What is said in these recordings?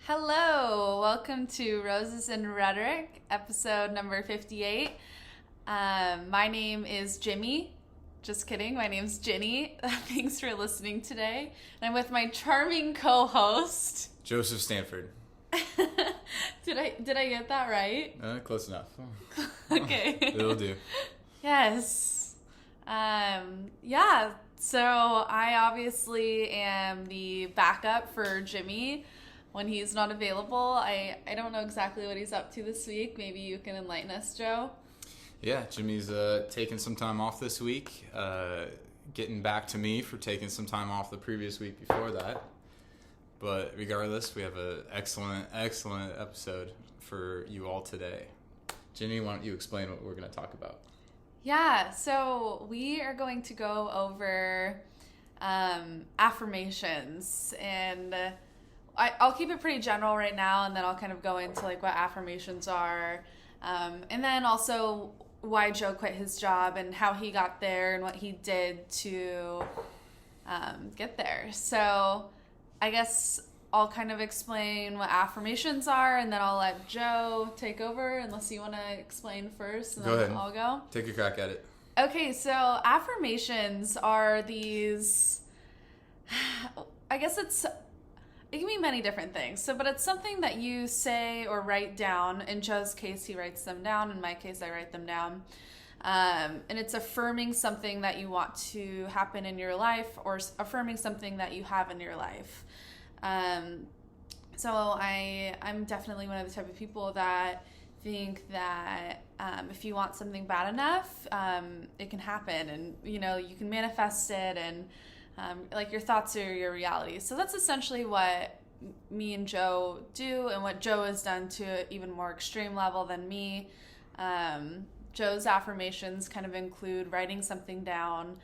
Hello, welcome to Roses and Rhetoric, episode number 58. My name is Jimmy. Just kidding, my name's Ginny. Thanks for listening today. And I'm with my charming co-host. Joseph Stanford. Did I get that right? Close enough. Okay. It'll do. Yes. So I obviously am the backup for Jimmy when he's not available. I don't know exactly what he's up to this week. Maybe you can enlighten us, Joe. Yeah, Jimmy's taking some time off this week, getting back to me for taking some time off the previous week before that. But regardless, we have an excellent episode for you all today. Jimmy, why don't you explain what we're going to talk about? Yeah, so we are going to go over affirmations, and I'll keep it pretty general right now, and then I'll kind of go into like what affirmations are, and then also why Joe quit his job and how he got there and what he did to get there. So I guess I'll kind of explain what affirmations are, and then I'll let Joe take over unless you want to explain first, and Go then ahead. I'll go. Take a crack at it. Okay, so affirmations are these, I guess it can be many different things. But it's something that you say or write down. In Joe's case, he writes them down. In my case, I write them down. And it's affirming something that you want to happen in your life, or affirming something that you have in your life. So I'm definitely one of the type of people that think that if you want something bad enough, it can happen, and you can manifest it, and like your thoughts are your reality. So that's essentially what me and Joe do, and what Joe has done to an even more extreme level than me. Joe's affirmations kind of include writing something down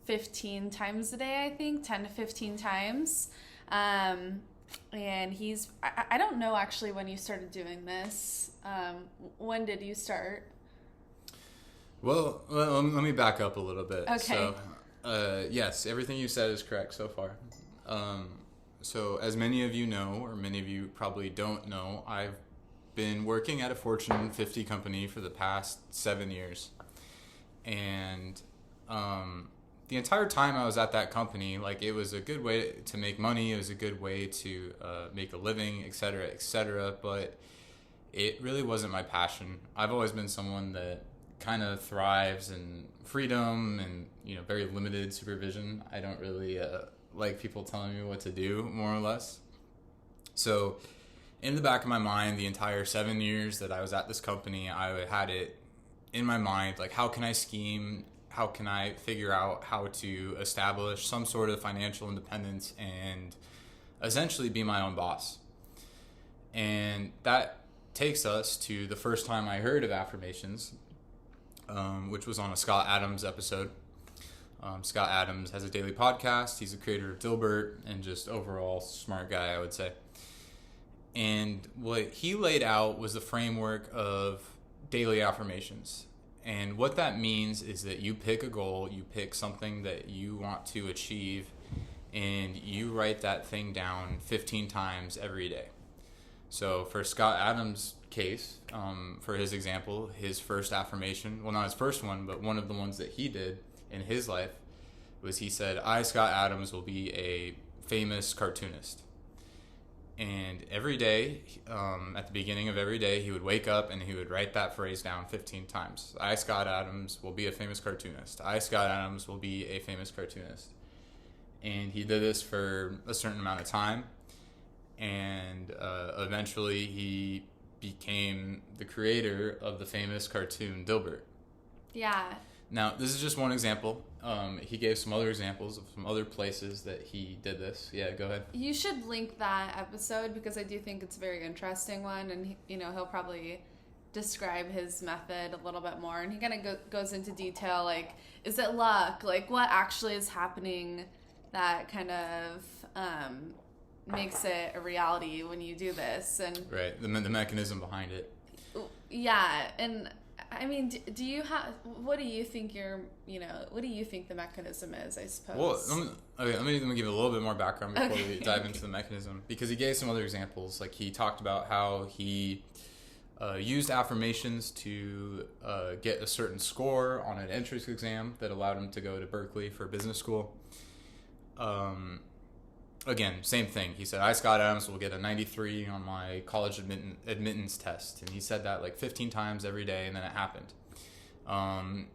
15 times a day, I think, 10 to 15 times. And I don't know actually when you started doing this. When did you start? Well, let me back up a little bit. Okay. So, yes, everything you said is correct so far. So as many of you know, or many of you probably don't know, I've been working at a Fortune 50 company for the past 7 years. And the entire time I was at that company, like, it was a good way to make money, it was a good way to make a living, et cetera, but it really wasn't my passion. I've always been someone that kind of thrives in freedom and very limited supervision. I don't really like people telling me what to do, more or less. So in the back of my mind, the entire 7 years that I was at this company, I had it in my mind, like, how can I scheme? How can I figure out how to establish some sort of financial independence and essentially be my own boss? And that takes us to the first time I heard of affirmations, which was on a Scott Adams episode. Scott Adams has a daily podcast. He's the creator of Dilbert and just overall smart guy, I would say. And what he laid out was the framework of daily affirmations. And what that means is that you pick a goal, you pick something that you want to achieve, and you write that thing down 15 times every day. So for Scott Adams' case, for his example, his first affirmation, well, not his first one, but one of the ones that he did in his life was he said, I, Scott Adams, will be a famous cartoonist. And every day, at the beginning of every day, he would wake up and he would write that phrase down 15 times. I, Scott Adams, will be a famous cartoonist. I, Scott Adams, will be a famous cartoonist. And he did this for a certain amount of time. And eventually he became the creator of the famous cartoon Dilbert. Yeah. Now, this is just one example. He gave some other examples of some other places that he did this. Yeah, go ahead. You should link that episode because I do think it's a very interesting one, and he'll probably describe his method a little bit more, and he kind of goes into detail, like, is it luck? Like, what actually is happening that kind of makes it a reality when you do this? And right, the mechanism behind it. Yeah, and I mean, do you have, what do you think what do you think the mechanism is, I suppose? Well, let me give a little bit more background before Okay. we dive into the mechanism, because he gave some other examples. Like, he talked about how he used affirmations to get a certain score on an entrance exam that allowed him to go to Berkeley for business school. Again, same thing. He said, I, Scott Adams, will get a 93 on my college admittance test. And he said that like 15 times every day, and then it happened.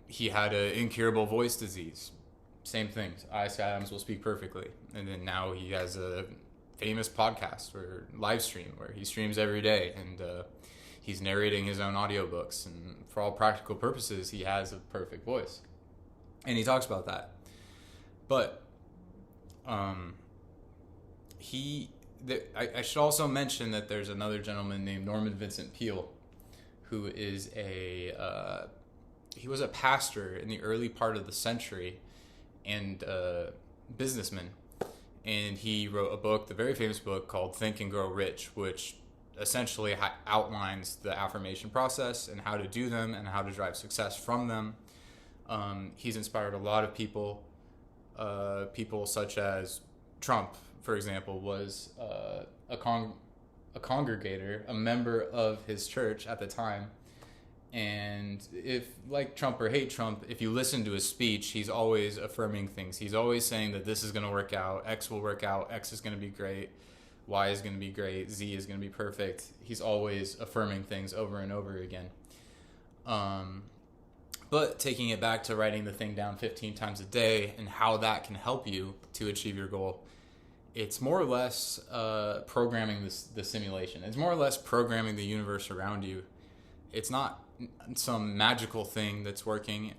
He had an incurable voice disease. Same thing. I, Scott Adams, will speak perfectly. And then now he has a famous podcast or live stream where he streams every day, and he's narrating his own audiobooks. And for all practical purposes, he has a perfect voice. And he talks about that. But I should also mention that there's another gentleman named Norman Vincent Peale, who is he was a pastor in the early part of the century and businessman. And he wrote a book, the very famous book called Think and Grow Rich, which essentially outlines the affirmation process and how to do them and how to drive success from them. He's inspired a lot of people. People such as Trump, for example, was a congregator, a member of his church at the time. And if, like Trump or hate Trump, if you listen to his speech, he's always affirming things. He's always saying that this is going to work out, X will work out, X is going to be great, Y is going to be great, Z is going to be perfect. He's always affirming things over and over again. But taking it back to writing the thing down 15 times a day and how that can help you to achieve your goal, it's more or less programming the simulation. It's more or less programming the universe around you. It's not some magical thing that's working.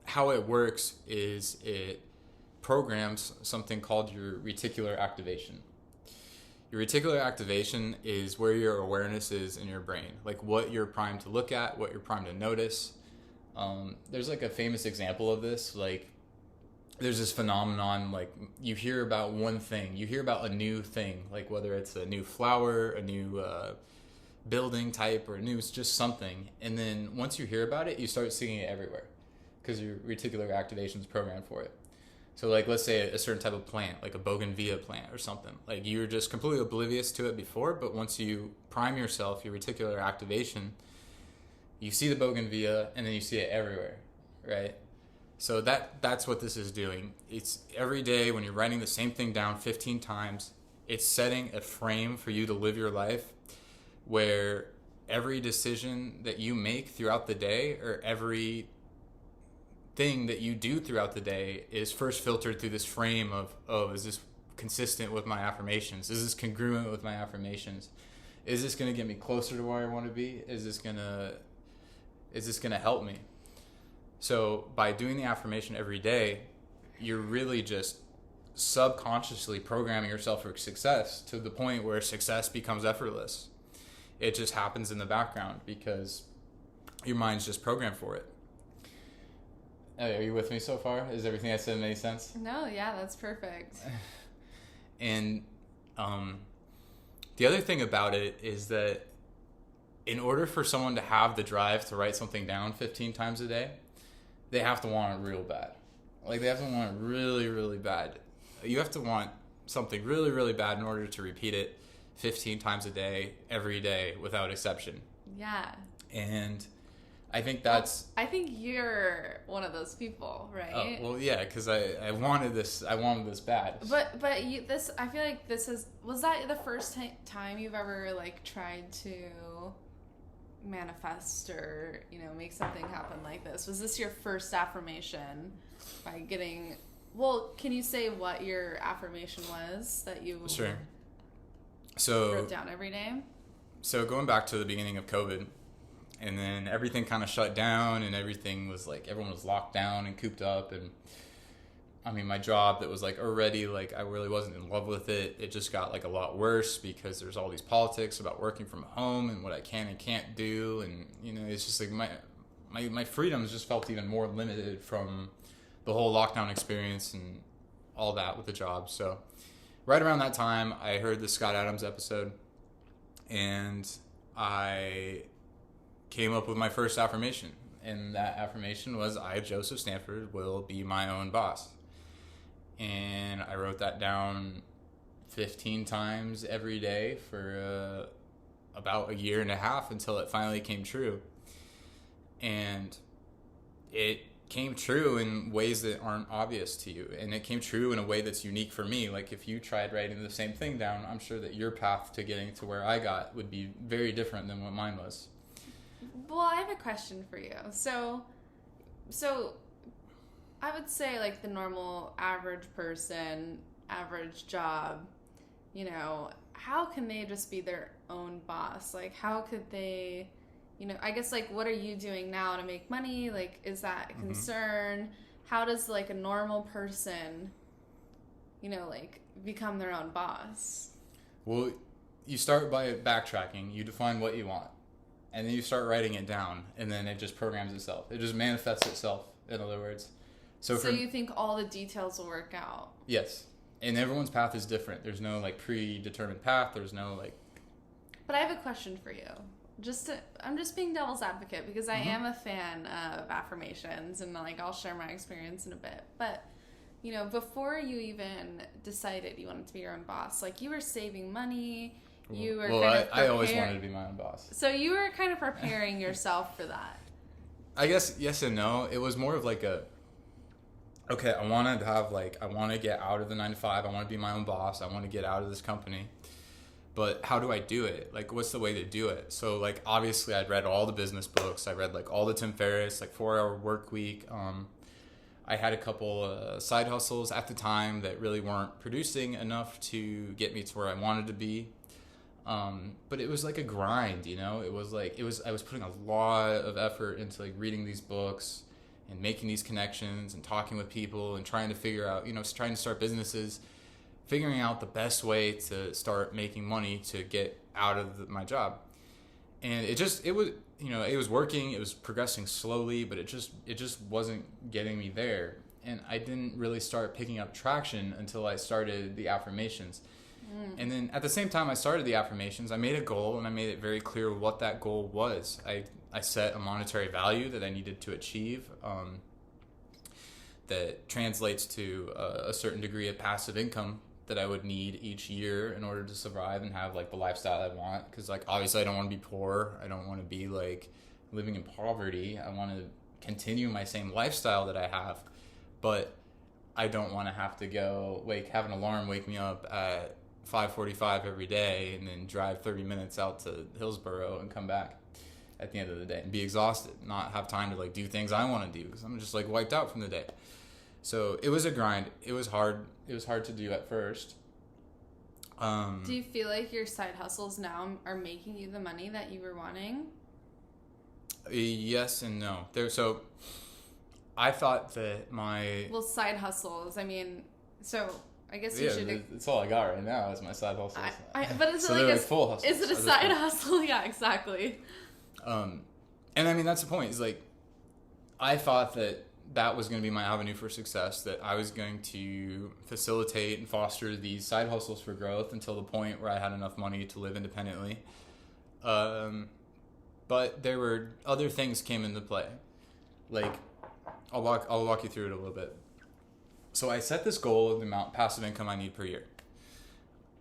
How it works is it programs something called your reticular activation. Your reticular activation is where your awareness is in your brain, like what you're primed to look at, what you're primed to notice. There's like a famous example of this, like there's this phenomenon, like you hear about one thing, you hear about a new thing, like whether it's a new flower, a new building type, or new, it's just something. And then once you hear about it, you start seeing it everywhere because your reticular activation is programmed for it. So like, let's say a certain type of plant, like a bougainvillea plant or something, like you were just completely oblivious to it before, but once you prime yourself, your reticular activation, you see the bougainvillea and then you see it everywhere, right? So that's what this is doing. It's every day when you're writing the same thing down 15 times, it's setting a frame for you to live your life where every decision that you make throughout the day, or every thing that you do throughout the day, is first filtered through this frame of, oh, is this consistent with my affirmations? Is this congruent with my affirmations? Is this going to get me closer to where I want to be? Is this going to help me? So by doing the affirmation every day, you're really just subconsciously programming yourself for success to the point where success becomes effortless. It just happens in the background because your mind's just programmed for it. Are you with me so far? Is everything I said make sense? No, yeah, that's perfect. And the other thing about it is that in order for someone to have the drive to write something down 15 times a day, they have to want it real bad. Like, they have to want it really, really bad. You have to want something really, really bad in order to repeat it 15 times a day, every day, without exception. Yeah. And I think that's... I think you're one of those people, right? Oh, well, yeah, because I wanted this bad. But I feel like was that the first time you've ever, like, tried to manifest or, make something happen like this? Was this your first affirmation by getting... Well, can you say what your affirmation was that you... Sure. So wrote down every day? So going back to the beginning of COVID, and then everything kind of shut down, and everything was like, everyone was locked down and cooped up, and I mean, my job that was like already, like, I really wasn't in love with it. It just got like a lot worse because there's all these politics about working from home and what I can and can't do, and it's just like my freedoms just felt even more limited from the whole lockdown experience and all that with the job. So right around that time, I heard the Scott Adams episode, and I came up with my first affirmation. And that affirmation was, I, Joseph Stanford, will be my own boss. And I wrote that down 15 times every day for about a year and a half until it finally came true. And it came true in ways that aren't obvious to you. And it came true in a way that's unique for me. Like, if you tried writing the same thing down, I'm sure that your path to getting to where I got would be very different than what mine was. Well, I have a question for you. So I would say, like, the normal average person, average job, you know, how can they just be their own boss? Like, how could they, you know, I guess, like, what are you doing now to make money? Like, is that a concern? How does, like, a normal person, you know, like, become their own boss? Well, you start by backtracking. You define what you want. And then you start writing it down. And then it just programs itself. It just manifests itself, in other words. So you think all the details will work out? Yes. And everyone's path is different. There's no, like, predetermined path. There's no, like... But I have a question for you. I'm just being devil's advocate because I am a fan of affirmations, and, like, I'll share my experience in a bit. But, you know, before you even decided you wanted to be your own boss, like, you were saving money, you were I always wanted to be my own boss. So you were kind of preparing yourself for that. I guess yes and no. It was more of like okay, I want to get out of the 9 to 5. I want to be my own boss. I want to get out of this company. But how do I do it? Like, what's the way to do it? So, like, obviously I'd read all the business books. I read, like, all the Tim Ferriss, like, 4-hour work week. I had a couple side hustles at the time that really weren't producing enough to get me to where I wanted to be. But it was like a grind, you know? I was putting a lot of effort into, like, reading these books and making these connections and talking with people and trying to figure out, you know, trying to start businesses, figuring out the best way to start making money to get out of my job. And it was working, it was progressing slowly, but it just wasn't getting me there. And I didn't really start picking up traction until I started the affirmations. And then at the same time I started the affirmations, I made a goal, and I made it very clear what that goal was. I set a monetary value that I needed to achieve that translates to a certain degree of passive income that I would need each year in order to survive and have, like, the lifestyle I want. Because, like, obviously I don't want to be poor. I don't want to be, like, living in poverty. I want to continue my same lifestyle that I have, but I don't want to have to have an alarm wake me up at 5:45 every day and then drive 30 minutes out to Hillsborough and come back at the end of the day and be exhausted, not have time to, like, do things I want to do because I'm just, like, wiped out from the day. So it was a grind. It was hard. It was hard to do at first. Do you feel like your side hustles now are making you the money that you were wanting? Yes and no. So I thought that side hustles, I mean, so I guess you should... It's all I got right now is my side hustles. But is it like full hustles? Is it a side hustle? Yeah, exactly. And I mean, that's the point. Is, like, I thought that was going to be my avenue for success, that I was going to facilitate and foster these side hustles for growth until the point where I had enough money to live independently. But there were other things came into play. Like, I'll walk you through it a little bit. So I set this goal of the amount of passive income I need per year.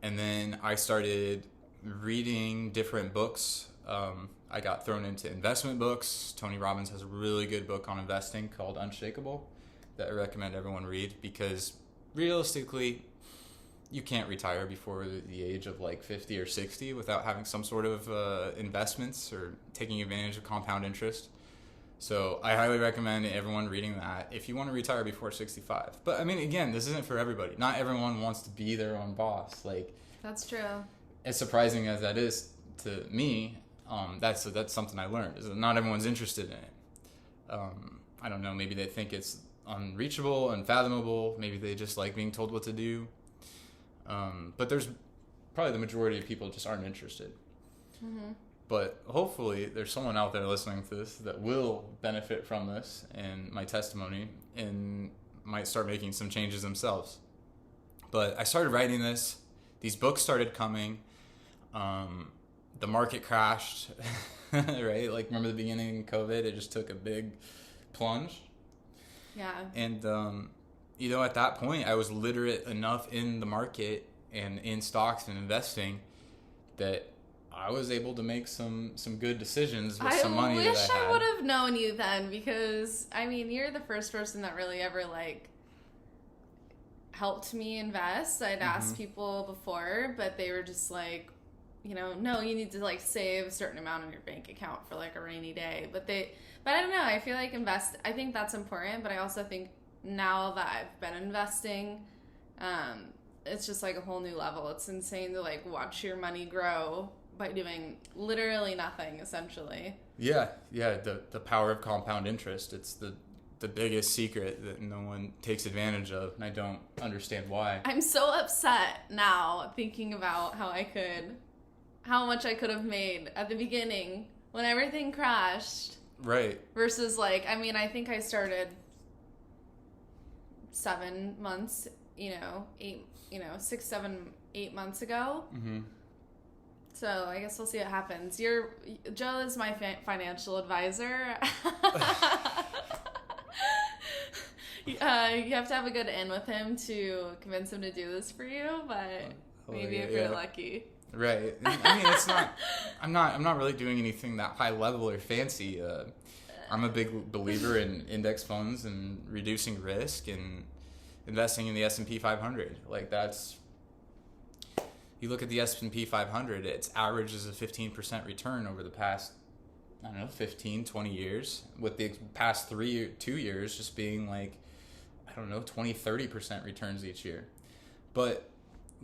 And then I started reading different books. I got thrown into investment books. Tony Robbins has a really good book on investing called Unshakable that I recommend everyone read, because realistically, you can't retire before the age of, like, 50 or 60 without having some sort of investments or taking advantage of compound interest. So I highly recommend everyone reading that if you want to retire before 65. But I mean, again, this isn't for everybody. Not everyone wants to be their own boss. Like, that's true. As surprising as that is to me, that's something I learned, is that not everyone's interested in it. I don't know, maybe they think it's unreachable, unfathomable. Maybe they just like being told what to do. But there's probably the majority of people just aren't interested. Mm-hmm. But hopefully there's someone out there listening to this that will benefit from this and my testimony and might start making some changes themselves. But I started writing this. These books started coming. the market crashed, right? Like, remember the beginning of COVID? It just took a big plunge. Yeah. And, at that point, I was literate enough in the market and in stocks and investing that I was able to make some good decisions with some money that I had. I wish I would have known you then, because, I mean, you're the first person that really ever, like, helped me invest. I'd asked people before, but they were just like, no, you need to, like, save a certain amount in your bank account for, like, a rainy day. But I don't know, I feel like I think that's important, but I also think now that I've been investing, it's just, like, a whole new level. It's insane to, like, watch your money grow by doing literally nothing, essentially. Yeah, the power of compound interest. It's the biggest secret that no one takes advantage of, and I don't understand why. I'm so upset now thinking about how much I could have made at the beginning when everything crashed. Right. Versus, like, I mean, I think I started 7 months, 6, 7, 8 months ago. Mm-hmm. So I guess we'll see what happens. Joe is my financial advisor. You have to have a good in with him to convince him to do this for you, but maybe if you're lucky. Right. I mean, it's not. I'm not really doing anything that high level or fancy. I'm a big believer in index funds and reducing risk and investing in the S&P 500. Like, that's. You look at the S&P 500, its average is a 15% return over the past, 15, 20 years, with the past 2 years just being like, 20, 30% returns each year. But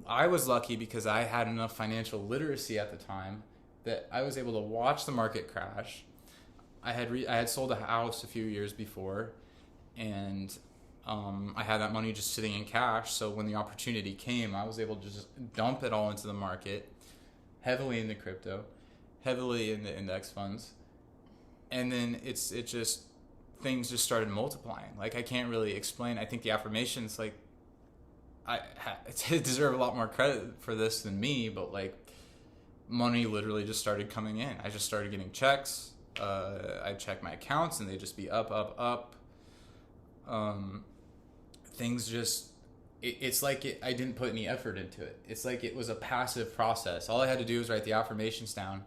I was lucky because I had enough financial literacy at the time that I was able to watch the market crash. I had sold a house a few years before, and I had that money just sitting in cash. So when the opportunity came, I was able to just dump it all into the market, heavily into crypto, heavily into index funds, and then things just started multiplying. Like, I can't really explain. I think the affirmations, like, I deserve a lot more credit for this than me, but, like, money literally just started coming in. I just started getting checks. I check my accounts and they just be up, up, up. Things just, it's like I didn't put any effort into it. It's like it was a passive process. All I had to do was write the affirmations down,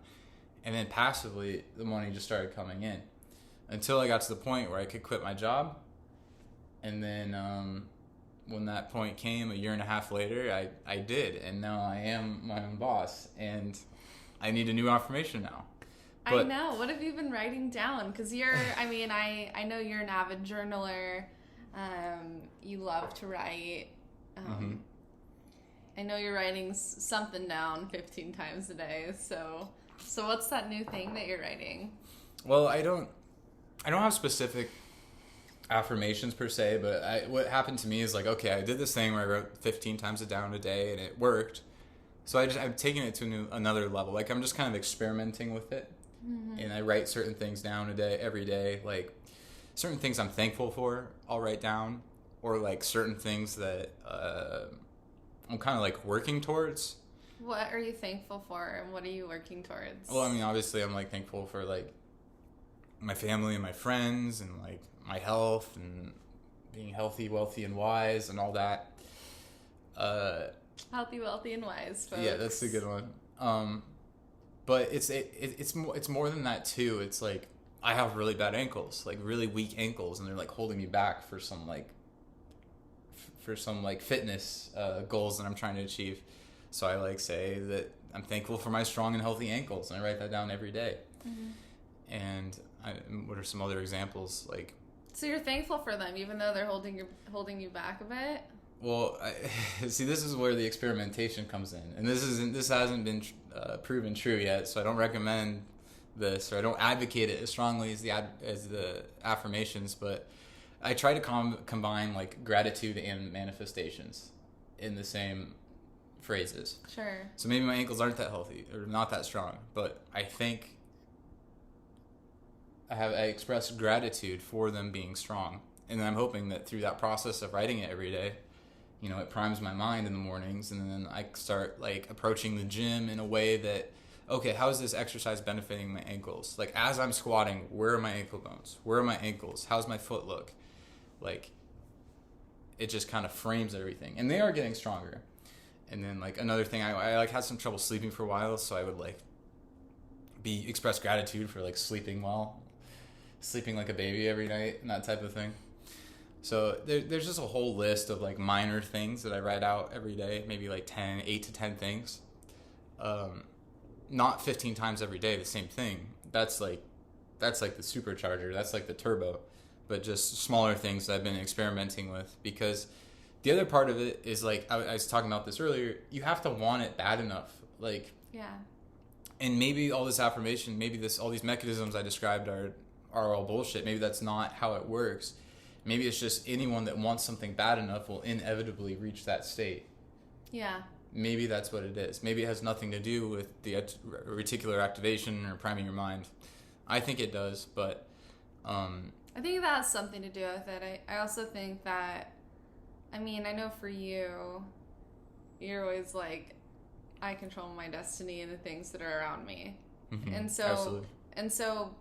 and then passively the money just started coming in until I got to the point where I could quit my job. And then when that point came a year and a half later, I did, and now I am my own boss, and I need a new affirmation now. But, I know. What have you been writing down? Because I know you're an avid journaler. You love to write. I know you're writing something down 15 times a day. So what's that new thing that you're writing? Well, I don't have specific affirmations per se, but what happened to me is, like, okay, I did this thing where I wrote 15 times a day, and it worked. So I'm taking it to another level. Like, I'm just kind of experimenting with it. Mm-hmm. And I write certain things down every day. Like, certain things I'm thankful for, I'll write down. Or, like, certain things that I'm kind of, like, working towards. What are you thankful for, and what are you working towards? Well, I mean, obviously I'm, like, thankful for, like, my family and my friends, and, like, my health, and being healthy, wealthy, and wise, and all that. Healthy, wealthy, and wise, folks. Yeah, that's a good one. But it's more than that too. It's like I have really bad ankles, like really weak ankles, and they're like holding me back for some fitness goals that I'm trying to achieve. So I like say that I'm thankful for my strong and healthy ankles, and I write that down every day. Mm-hmm. And what are some other examples? Like, so you're thankful for them, even though they're holding you back a bit. Well, see, this is where the experimentation comes in, and this hasn't been proven true yet, so I don't recommend this, or I don't advocate it as strongly as the affirmations. But I try to combine, like, gratitude and manifestations in the same phrases. Sure. So maybe my ankles aren't that healthy or not that strong, but I think I express gratitude for them being strong, and I'm hoping that through that process of writing it every day, it primes my mind in the mornings, and then I start, like, approaching the gym in a way that okay, how is this exercise benefiting my ankles? Like, as I'm squatting, where are my ankle bones? Where are my ankles? How's my foot look? Like, it just kind of frames everything. And they are getting stronger. And then, like, another thing, I like, had some trouble sleeping for a while, so I would, like, express gratitude for, like, sleeping well. Sleeping like a baby every night, and that type of thing. So there's just a whole list of, like, minor things that I write out every day, maybe like 8 to 10 things. Not 15 times every day, the same thing. That's like the supercharger, that's like the turbo, but just smaller things that I've been experimenting with. Because the other part of it is, like, I was talking about this earlier, you have to want it bad enough. Like, yeah. And maybe all this affirmation, all these mechanisms I described are all bullshit. Maybe that's not how it works. Maybe it's just anyone that wants something bad enough will inevitably reach that state. Yeah. Maybe that's what it is. Maybe it has nothing to do with the reticular activation or priming your mind. I think it does, but... I think that has something to do with it. I also think that, I mean, I know for you, you're always like, I control my destiny and the things that are around me. Mm-hmm. Absolutely. And so,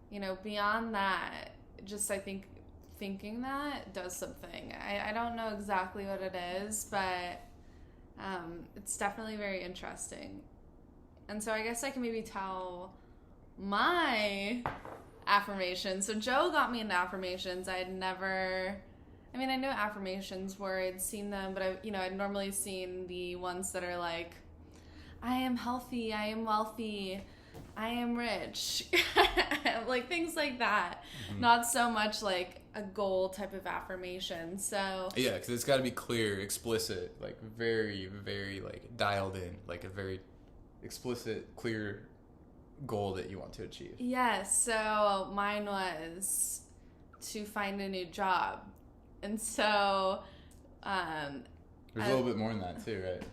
you know, beyond that, just I think thinking that does something. I don't know exactly what it is, but it's definitely very interesting. And so I guess I can maybe tell my affirmations. So Joe got me into affirmations. I knew affirmations were, I'd seen them, but I'd normally seen the ones that are like, I am healthy, I am wealthy, I am rich, like things like that. Mm-hmm. Not so much like a goal type of affirmation. So yeah, because it's got to be clear, explicit, like very, very like dialed in, like a very explicit, clear goal that you want to achieve. Yes. So mine was to find a new job, and so there's a little bit more than that too, right?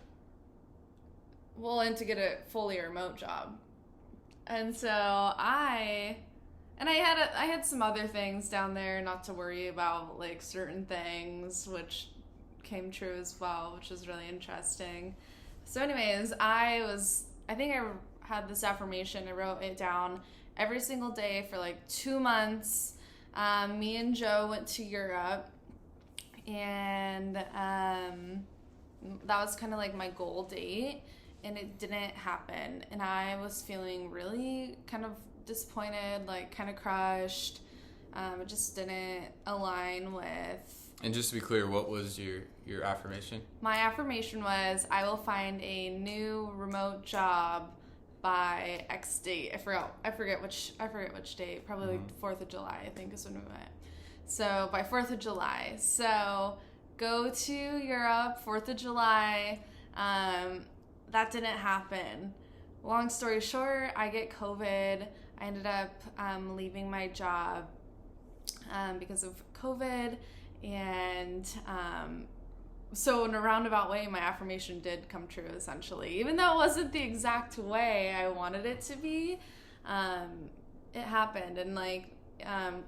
Well, and to get a fully remote job. And so I had some other things down there, not to worry about like certain things, which came true as well, which was really interesting. So anyways, I think I had this affirmation, I wrote it down every single day for like 2 months. Me and Joe went to Europe, and that was kind of like my goal date. And it didn't happen, and I was feeling really kind of disappointed, like kind of crushed. It just didn't align with... And just to be clear, what was your affirmation? My affirmation was, I will find a new remote job by X date. I forget which date. Probably like 4th of July, I think, is when we went. So by 4th of July. So go to Europe, 4th of July. That didn't happen. Long story short, I get COVID. I ended up leaving my job because of COVID. And so in a roundabout way, my affirmation did come true, essentially. Even though it wasn't the exact way I wanted it to be, it happened. And like,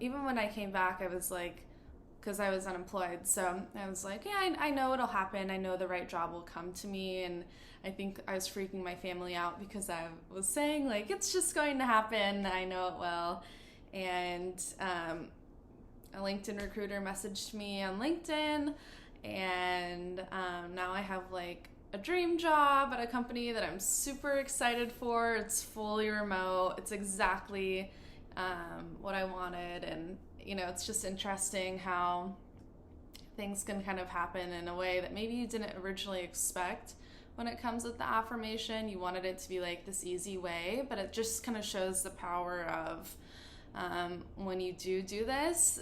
even when I came back, I was like, because I was unemployed, so I was like, yeah, I know it'll happen. I know the right job will come to me. And I think I was freaking my family out because I was saying, like, it's just going to happen. I know it will. And a LinkedIn recruiter messaged me on LinkedIn, and now I have, like, a dream job at a company that I'm super excited for. It's fully remote. It's exactly what I wanted. And, you know, it's just interesting how things can kind of happen in a way that maybe you didn't originally expect. When it comes with the affirmation, you wanted it to be like this easy way, but it just kind of shows the power of when you do this,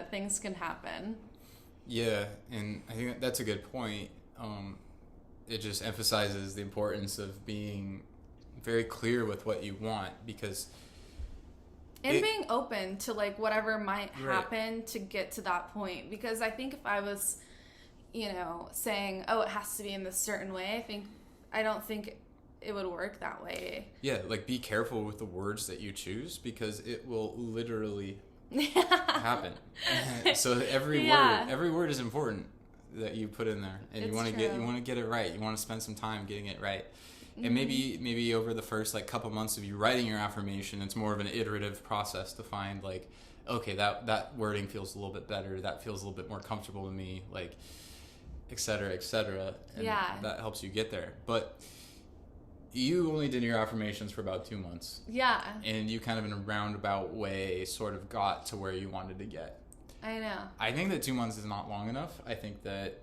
things can happen. Yeah, and I think that's a good point. It just emphasizes the importance of being very clear with what you want, because... And being open to like whatever might happen to get to that point. Because I think if I was... saying, oh, it has to be in this certain way, I don't think it would work that way. Yeah, like be careful with the words that you choose, because it will literally happen. So every word is important that you put in there, and you want to get it right. You want to spend some time getting it right, And maybe over the first like couple months of you writing your affirmation, it's more of an iterative process to find like, okay, that wording feels a little bit better, that feels a little bit more comfortable to me, like, et cetera, and that helps you get there. But you only did your affirmations for about 2 months. Yeah. And you kind of in a roundabout way sort of got to where you wanted to get. I know. I think that 2 months is not long enough. I think that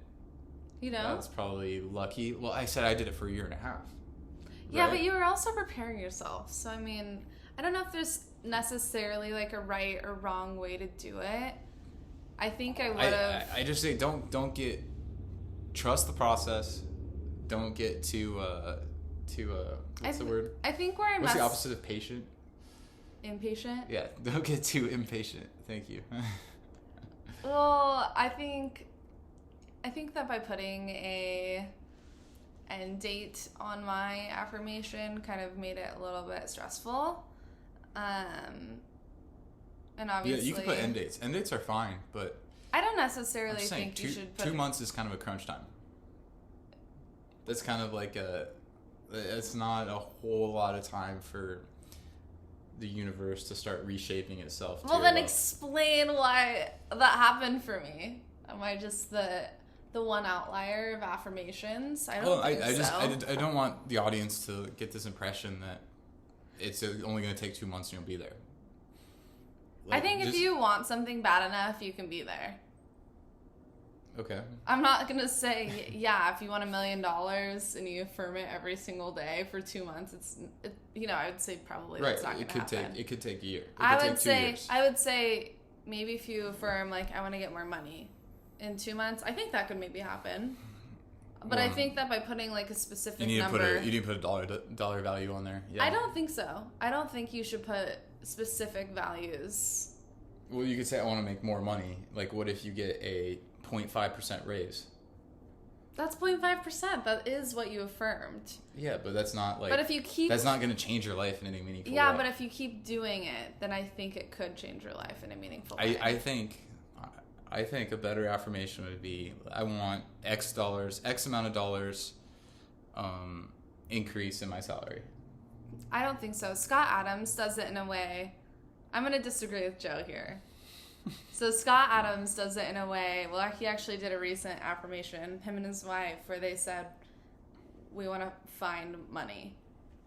that's probably lucky. Well, I said I did it for 1.5 years. Yeah, right? But you were also preparing yourself. So, I mean, I don't know if there's necessarily like a right or wrong way to do it. I think I would have... I just say trust the process. Don't get too what's the word? I think where What's the opposite of patient? Impatient? Yeah, don't get too impatient. Thank you. Well, I think that by putting a end date on my affirmation kind of made it a little bit stressful. And obviously... Yeah, you can put end dates. End dates are fine, but... I don't necessarily think you should put... 2 months is kind of a crunch time. That's kind of like it's not a whole lot of time for the universe to start reshaping itself. Well, then explain why that happened for me. Am I just the one outlier of affirmations? I don't think so. I don't want the audience to get this impression that it's only going to take 2 months and you'll be there. Like, I think if you want something bad enough, you can be there. Okay. I'm not going to say, if you want $1 million and you affirm it every single day for 2 months, I would say probably that's not going to happen. It could take a year. I would say maybe if you affirm, like, I want to get more money in 2 months, I think that could maybe happen. But I think that by putting, like, a specific number... You need to put a dollar value on there. Yeah. I don't think so. I don't think you should put specific values. Well, you could say, I want to make more money. Like, what if you get a 0.5% raise? That's 0.5%. That is what you affirmed. Yeah, but that's not like... But if you keep... That's not going to change your life in any meaningful way. Yeah, but if you keep doing it, then I think it could change your life in a meaningful way. I think a better affirmation would be, I want X amount of dollars increase in my salary. I don't think so. Scott Adams does it in a way... I'm going to disagree with Joe here. So Scott Adams does it in a way... Well, he actually did a recent affirmation, him and his wife, where they said, we want to find money.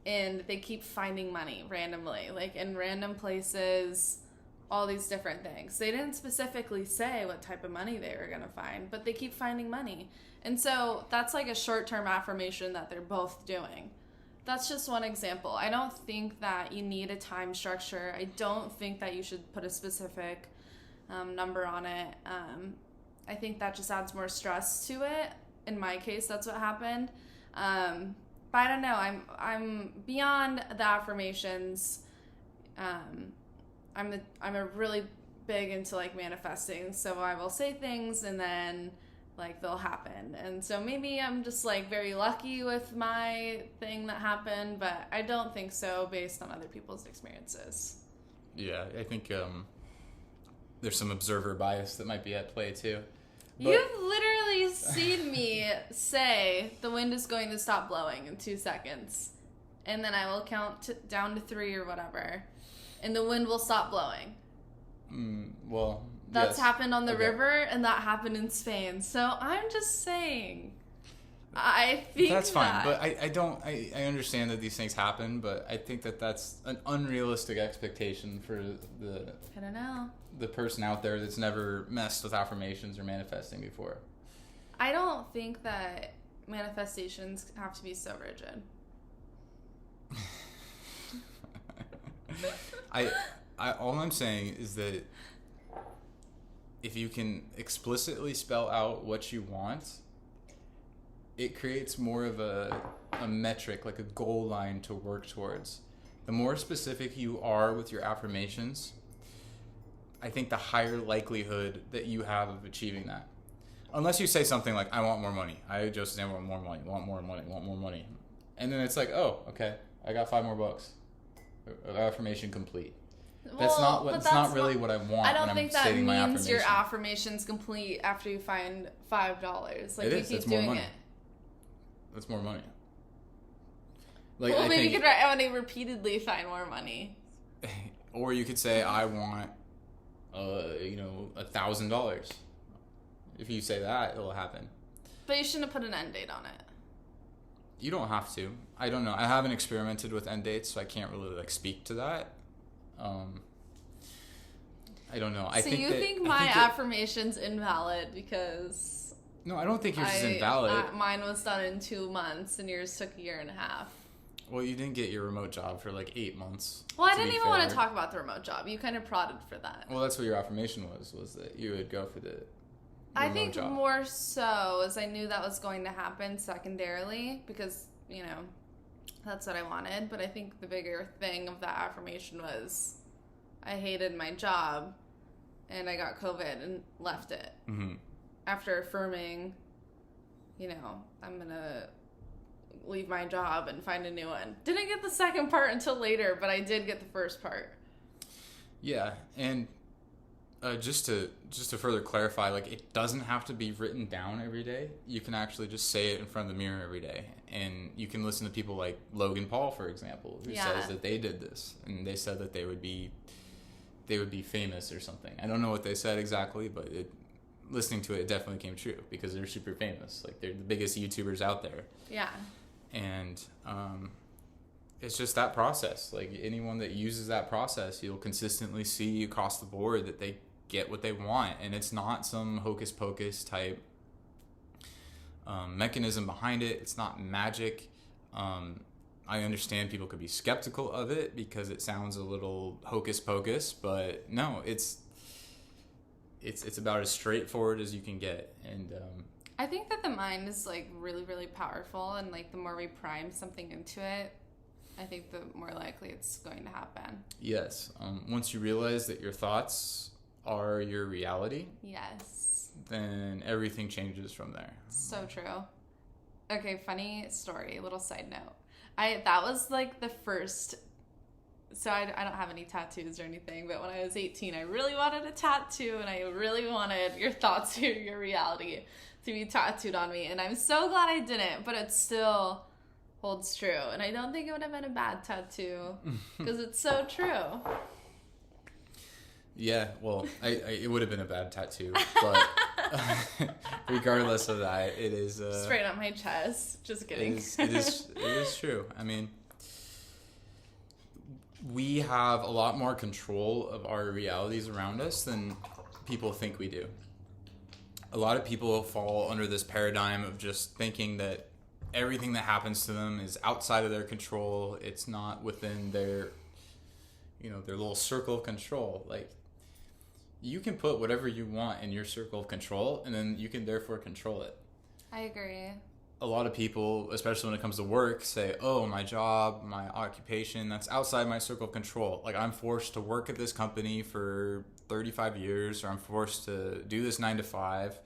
And they keep finding money randomly, like in random places... all these different things. They didn't specifically say what type of money they were going to find, but they keep finding money. And so that's like a short-term affirmation that they're both doing. That's just one example. I don't think that you need a time structure. I don't think that you should put a specific number on it. I think that just adds more stress to it. In my case, that's what happened. But I don't know. I'm beyond the affirmations. I'm a really big into like manifesting, so I will say things and then like they'll happen. And so maybe I'm just like very lucky with my thing that happened, but I don't think so based on other people's experiences. Yeah, I think there's some observer bias that might be at play too. But... You've literally seen me say the wind is going to stop blowing in 2 seconds, and then I will count down to 3 or whatever. And the wind will stop blowing. Well, that's happened on the river, and that happened in Spain. So I'm just saying, I think that's fine. But I understand that these things happen, but I think that that's an unrealistic expectation for the person out there that's never messed with affirmations or manifesting before. I don't think that manifestations have to be so rigid. All I'm saying is that if you can explicitly spell out what you want, it creates more of a metric, like a goal line to work towards. The more specific you are with your affirmations, I think the higher likelihood that you have of achieving that. Unless you say something like, I want more money. I just want more money, want more money, want more money. And then it's like, oh, okay, I got $5 more. Affirmation complete. That's not really what I want. I don't think that means your affirmation's complete after you find $5. Like, you keep doing it. That's more money. Like, well, I maybe think, you could write when they repeatedly find more money. or you could say, I want, $1,000. If you say that, it'll happen. But you shouldn't have put an end date on it. You don't have to. I don't know. I haven't experimented with end dates, so I can't really speak to that. I don't know. So you think my affirmation's invalid because... No, I don't think yours is invalid. Mine was done in 2 months and yours took 1.5 years. Well, you didn't get your remote job for 8 months. Well, I didn't even want to talk about the remote job. You kind of prodded for that. Well, that's what your affirmation was that you would go for the I think job. More so as I knew that was going to happen secondarily because, that's what I wanted. But I think the bigger thing of that affirmation was I hated my job and I got COVID and left it. Mm-hmm. After affirming, I'm going to leave my job and find a new one. Didn't get the second part until later, but I did get the first part. Yeah, and just to further clarify, it doesn't have to be written down every day. You can actually just say it in front of the mirror every day, and you can listen to people like Logan Paul, for example, who says that they did this, and they said that they would be famous or something. I don't know what they said exactly, but listening to it definitely came true because they're super famous. They're the biggest YouTubers out there. Yeah. And it's just that process. Anyone that uses that process, you'll consistently see across the board that they get what they want, and it's not some hocus pocus type mechanism behind it. It's not magic. I understand people could be skeptical of it because it sounds a little hocus pocus, but no, it's about as straightforward as you can get. And I think that the mind is really, really powerful, and the more we prime something into it, I think the more likely it's going to happen. Yes. Once you realize that your thoughts are your reality, yes, then everything changes from there. So true. Okay, funny story, little side note. That was the first. So I don't have any tattoos or anything, but when I was 18, I really wanted a tattoo, and I really wanted your thoughts or your reality to be tattooed on me, and I'm so glad I didn't, but it still holds true, and I don't think it would have been a bad tattoo because it's so true. Yeah, well, it would have been a bad tattoo, but regardless of that, it is straight on my chest. Just kidding. It is true. I mean, we have a lot more control of our realities around us than people think we do. A lot of people fall under this paradigm of just thinking that everything that happens to them is outside of their control. It's not within their little circle of control. You can put whatever you want in your circle of control, and then you can therefore control it. I agree. A lot of people, especially when it comes to work, say, oh, my job, my occupation, that's outside my circle of control. I'm forced to work at this company for 35 years, or I'm forced to do this 9 to 5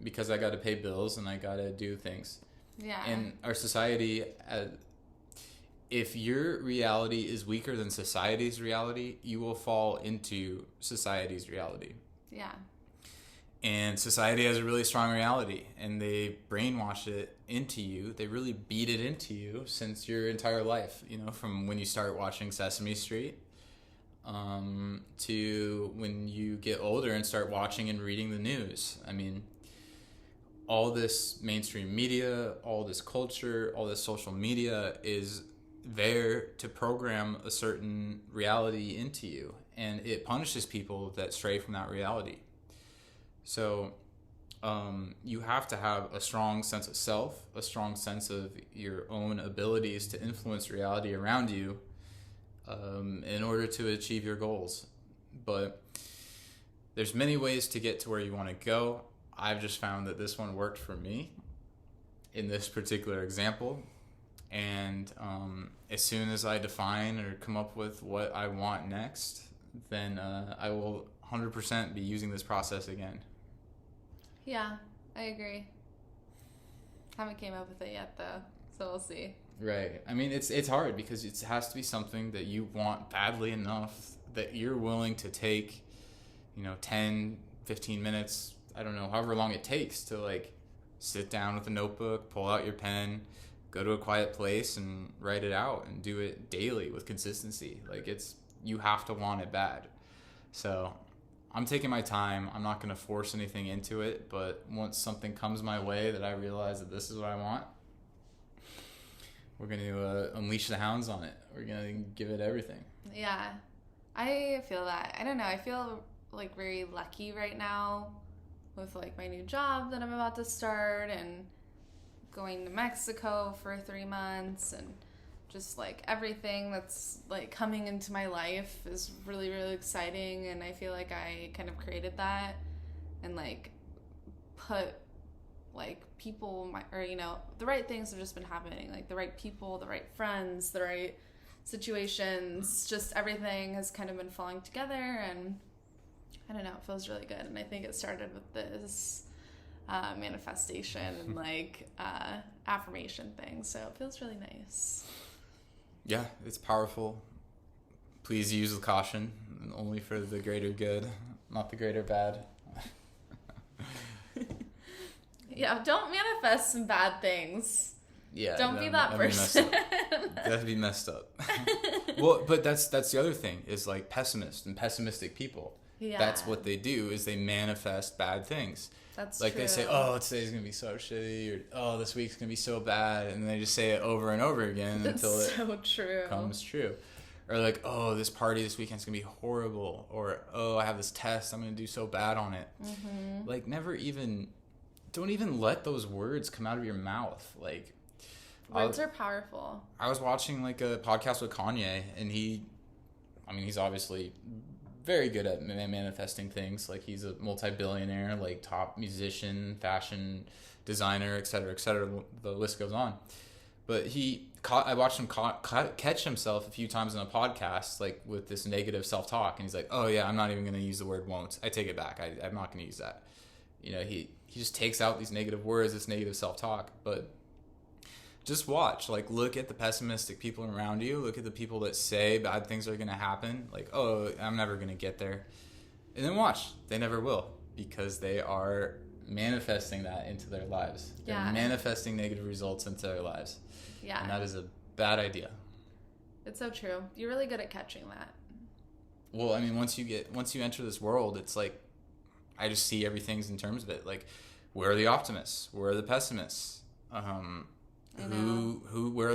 because I got to pay bills and I got to do things. Yeah. In our society, if your reality is weaker than society's reality, you will fall into society's reality. Yeah. And society has a really strong reality, and they brainwash it into you. They really beat it into you since your entire life, from when you start watching Sesame Street to when you get older and start watching and reading the news. I mean, all this mainstream media, all this culture, all this social media is there to program a certain reality into you, and it punishes people that stray from that reality. So you have to have a strong sense of self, a strong sense of your own abilities to influence reality around you in order to achieve your goals. But there's many ways to get to where you want to go. I've just found that this one worked for me in this particular example. And as soon as I define or come up with what I want next, then I will 100% be using this process again. Yeah, I agree. Haven't came up with it yet, though, so we'll see. Right. I mean, it's hard because it has to be something that you want badly enough that you're willing to take, 10, 15 minutes, I don't know, however long it takes to, sit down with a notebook, pull out your pen, go to a quiet place and write it out and do it daily with consistency. Like, you have to want it bad. So I'm taking my time. I'm not going to force anything into it, but once something comes my way that I realize that this is what I want, we're going to unleash the hounds on it. We're going to give it everything. Yeah, I feel that. I don't know. I feel like very lucky right now with like my new job that I'm about to start and going to Mexico for 3 months, and just like everything that's like coming into my life is really, really exciting. And I feel like I kind of created that and like put like people, or you know, the right things have just been happening, like the right people, the right friends, the right situations, just everything has kind of been falling together, and I don't know, it feels really good. And I think it started with this manifestation and like affirmation thing, so it feels really nice. Yeah, it's powerful. Please use with caution, only for the greater good, not the greater bad. Yeah, don't manifest some bad things. Yeah, don't be that person. That'd be messed up. Well, but that's the other thing is like pessimists and pessimistic people. Yeah. That's what they do, is they manifest bad things. That's like true. They say, oh, today's gonna be so shitty, or oh, this week's gonna be so bad, and they just say it over and over again until it comes true. Or like, oh, this party this weekend's gonna be horrible, or oh, I have this test, I'm gonna do so bad on it. Mm-hmm. Like, don't even let those words come out of your mouth. Like, words are powerful. I was watching like a podcast with Kanye, and he's obviously very good at manifesting things. Like, he's a multi-billionaire, like top musician, fashion designer, et cetera, the list goes on. But I watched him catch himself a few times in a podcast, like with this negative self-talk, and he's like, oh yeah, I'm not even going to use the word won't. I take it back. I'm not going to use that. You know, he just takes out these negative words, this negative self-talk. But just watch, like, look at the pessimistic people around you. Look at the people that say bad things are going to happen. Like, oh, I'm never going to get there. And then watch. They never will, because they are manifesting that into their lives. They're manifesting negative results into their lives. Yeah. And that is a bad idea. It's so true. You're really good at catching that. Well, I mean, once you enter this world, it's like, I just see everything's in terms of it. Like, where are the optimists? Where are the pessimists? Where are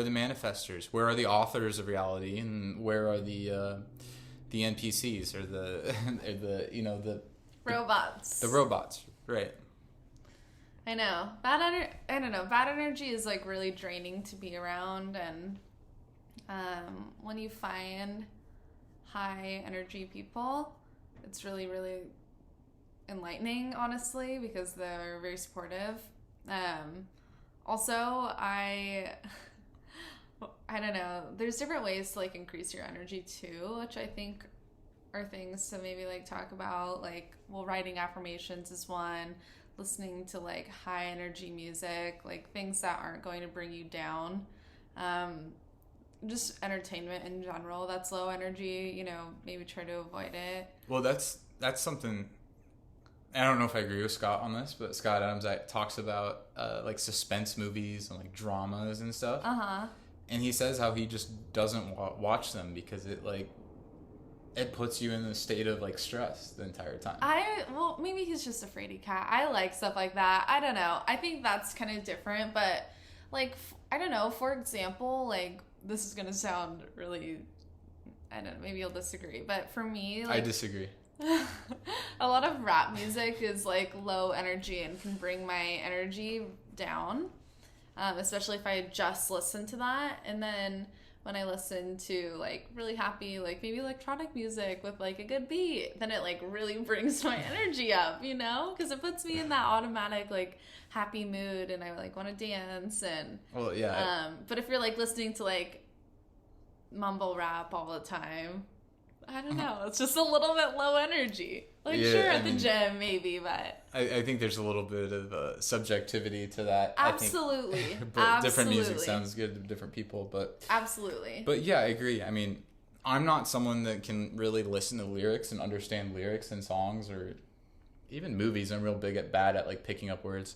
the manifestors? Where are the authors of reality? And where are the NPCs, or the robots? The robots, right? I know. Bad energy is like really draining to be around, and when you find high energy people, it's really, really enlightening, honestly, because they're very supportive. Also, I don't know, there's different ways to like increase your energy too, which I think are things to maybe like talk about. Like, well, writing affirmations is one, listening to like high energy music, like things that aren't going to bring you down. Just entertainment in general that's low energy, you know, maybe try to avoid it. Well, that's something. I don't know if I agree with Scott on this, but Scott Adams talks about like suspense movies and like dramas and stuff. And he says how he just doesn't watch them because it puts you in a state of like stress the entire time. Well, maybe he's just a fraidy cat. I like stuff like that. I don't know. I think that's kind of different, but like, I don't know. For example, like, this is gonna sound really, I don't know, maybe you'll disagree, but for me, like, I disagree. A lot of rap music is like low energy and can bring my energy down, especially if I just listen to that. And then when I listen to like really happy, like maybe electronic music with like a good beat, then it like really brings my energy up, you know, because it puts me in that automatic like happy mood, and I like want to dance. And well, yeah. But if you're like listening to like mumble rap all the time, I don't know. It's just a little bit low energy. Like, yeah, sure, at the gym, maybe, but... I think there's a little bit of subjectivity to that. Absolutely. I think. But different music sounds good to different people, but... Absolutely. But yeah, I agree. I mean, I'm not someone that can really listen to lyrics and understand lyrics in songs or even movies. I'm real bad at, like, picking up words.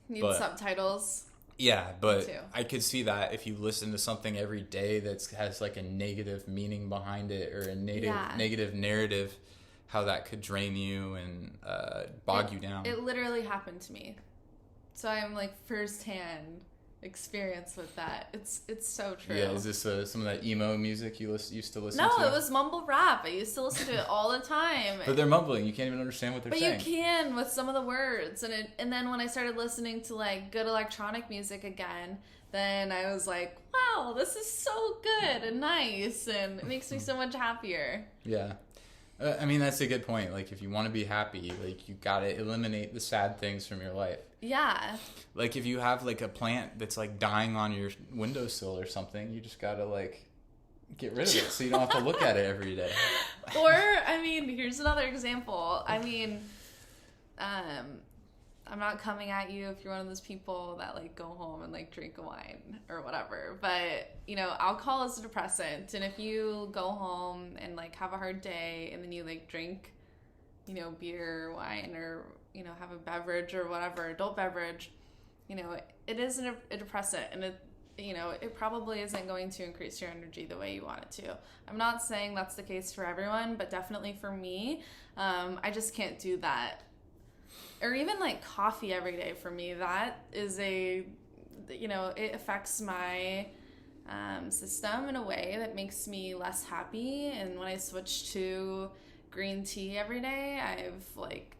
Need subtitles. Yeah, but too. I could see that if you listen to something every day that has like a negative meaning behind it, or a negative narrative, how that could drain you and bog you down. It literally happened to me. So I'm like firsthand experience with that. It's so true. Yeah, is this some of that emo music you used to listen to? No, it was mumble rap. I used to listen to it all the time. But they're mumbling. You can't even understand what they're saying. But you can with some of the words. And then when I started listening to like good electronic music again, then I was like, wow, this is so good and nice, and it makes me so much happier. Yeah. I mean, that's a good point. Like, if you want to be happy, like, you gotta eliminate the sad things from your life. Yeah. Like, if you have, like, a plant that's, like, dying on your windowsill or something, you just gotta, like, get rid of it so you don't have to look at it every day. Or, I mean, here's another example. I mean, I'm not coming at you if you're one of those people that, like, go home and, like, drink wine or whatever. But, you know, alcohol is a depressant. And if you go home and, like, have a hard day and then you, like, drink, you know, beer or wine, or, you know, have a beverage or whatever, adult beverage, you know, it is a depressant. And it, you know, it probably isn't going to increase your energy the way you want it to. I'm not saying that's the case for everyone, but definitely for me, I just can't do that. Or even like coffee every day for me, that is you know, it affects my system in a way that makes me less happy. And when I switch to green tea every day, I've like,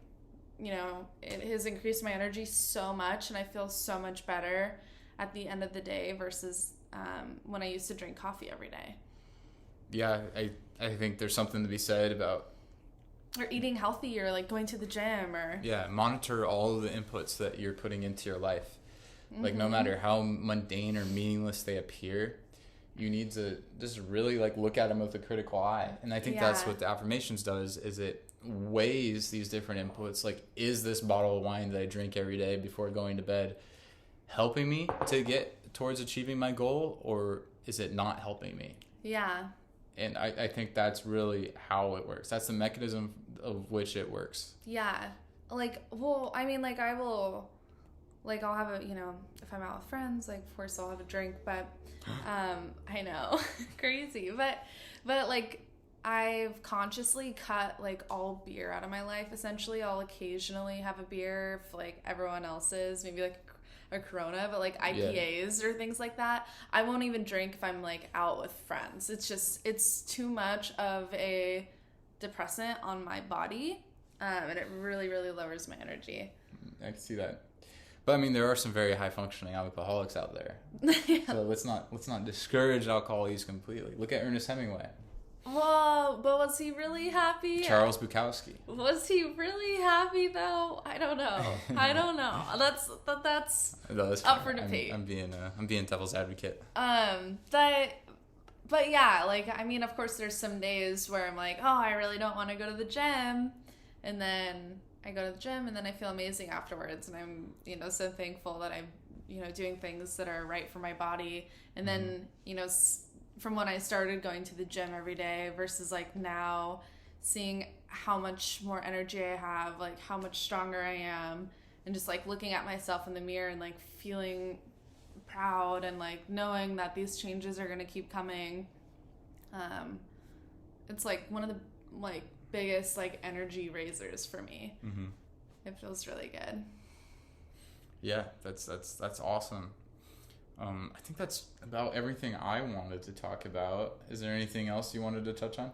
you know, it has increased my energy so much, and I feel so much better at the end of the day versus when I used to drink coffee every day. Yeah, I think there's something to be said about, or eating healthy, or like going to the gym, or monitor all of the inputs that you're putting into your life. Like, no matter how mundane or meaningless they appear, you need to just really like look at them with a critical eye. And I think that's what the affirmations does, is it weighs these different inputs. Like, is this bottle of wine that I drink every day before going to bed helping me to get towards achieving my goal, or is it not helping me? Yeah. And I think that's really how it works. That's the mechanism of which it works. Yeah. Like, well, I mean, like, I'll have a, you know, if I'm out with friends, like, of course I'll have a drink, but, I know, crazy, but, like, I've consciously cut, like, all beer out of my life, essentially. I'll occasionally have a beer if, like, everyone else is, maybe, like, a Corona, but like IPAs or things like that, I won't even drink if I'm like out with friends. It's too much of a depressant on my body, and it really, really lowers my energy. I can see that. But I mean, there are some very high functioning alcoholics out there. Yeah. So let's not discourage alcohol use completely. Look at Ernest Hemingway. Well, but was he really happy? Charles Bukowski. Was he really happy though? I don't know. That's up for debate. I'm being devil's advocate. But yeah, like, I mean, of course, there's some days where I'm like, oh, I really don't want to go to the gym, and then I go to the gym, and then I feel amazing afterwards, and I'm, you know, so thankful that I'm, you know, doing things that are right for my body, and then, you know, from when I started going to the gym every day versus like now, seeing how much more energy I have, like how much stronger I am, and just like looking at myself in the mirror and like feeling proud and like knowing that these changes are going to keep coming. It's like one of the like biggest like energy raisers for me. Mm-hmm. It feels really good. Yeah, that's awesome. I think that's about everything I wanted to talk about. Is there anything else you wanted to touch on?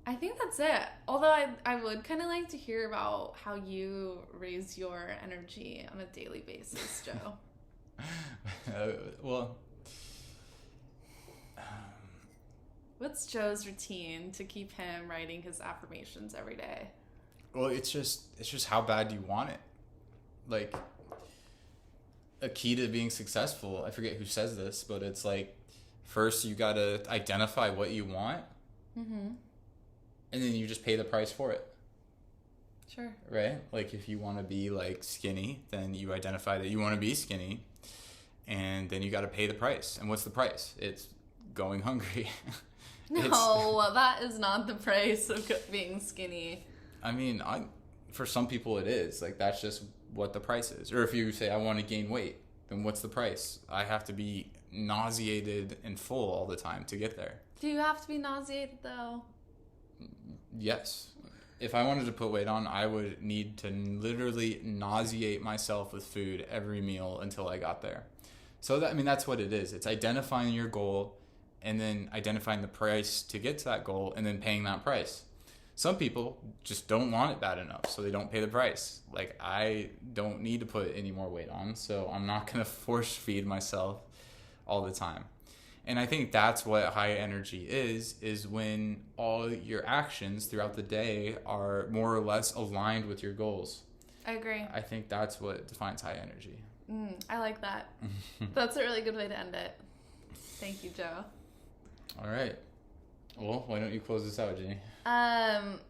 I think that's it. Although I would kind of like to hear about how you raise your energy on a daily basis, Joe. What's Joe's routine to keep him writing his affirmations every day? Well, it's just how bad you want it. Like, a key to being successful, I forget who says this, but it's like, first you gotta identify what you want, and then you just pay the price for it. Sure. Right? Like, if you want to be like skinny, then you identify that you want to be skinny, and then you got to pay the price. And what's the price? It's going hungry. No, that is not the price of being skinny. I mean, for some people it is. Like, that's just what the price is. Or if you say, I want to gain weight, And what's the price? I have to be nauseated and full all the time to get there. Do you have to be nauseated though? Yes. If I wanted to put weight on, I would need to literally nauseate myself with food every meal until I got there. So that's what it is. It's identifying your goal and then identifying the price to get to that goal and then paying that price. Some people just don't want it bad enough, so they don't pay the price. Like, I don't need to put any more weight on, so I'm not going to force feed myself all the time. And I think that's what high energy is when all your actions throughout the day are more or less aligned with your goals. I agree. I think that's what defines high energy. I like that. That's a really good way to end it. Thank you, Joe. All right. Well, why don't you close this out, Jenny?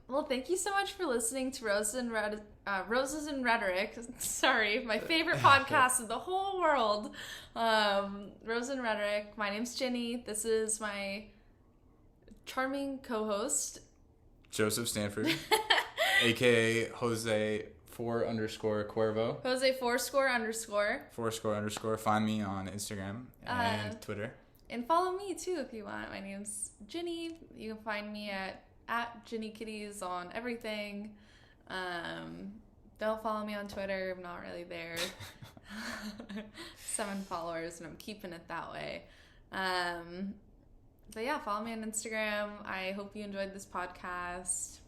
Well, thank you so much for listening to Roses and Rhetoric. Sorry, my favorite podcast in the whole world. Roses and Rhetoric. My name's Jenny. This is my charming co-host, Joseph Stanford, aka Jose _Cuervo. Jose __. __. Find me on Instagram and Twitter. And follow me too if you want. My name's Ginny. You can find me at Ginny Kitties on everything. Don't follow me on Twitter. I'm not really there. 7 followers, and I'm keeping it that way. But yeah, follow me on Instagram. I hope you enjoyed this podcast.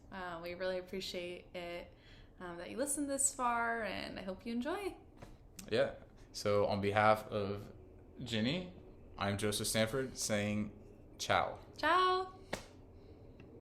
We really appreciate it that you listened this far, and I hope you enjoy. Yeah. So on behalf of Ginny, I'm Joseph Stanford saying ciao. Ciao.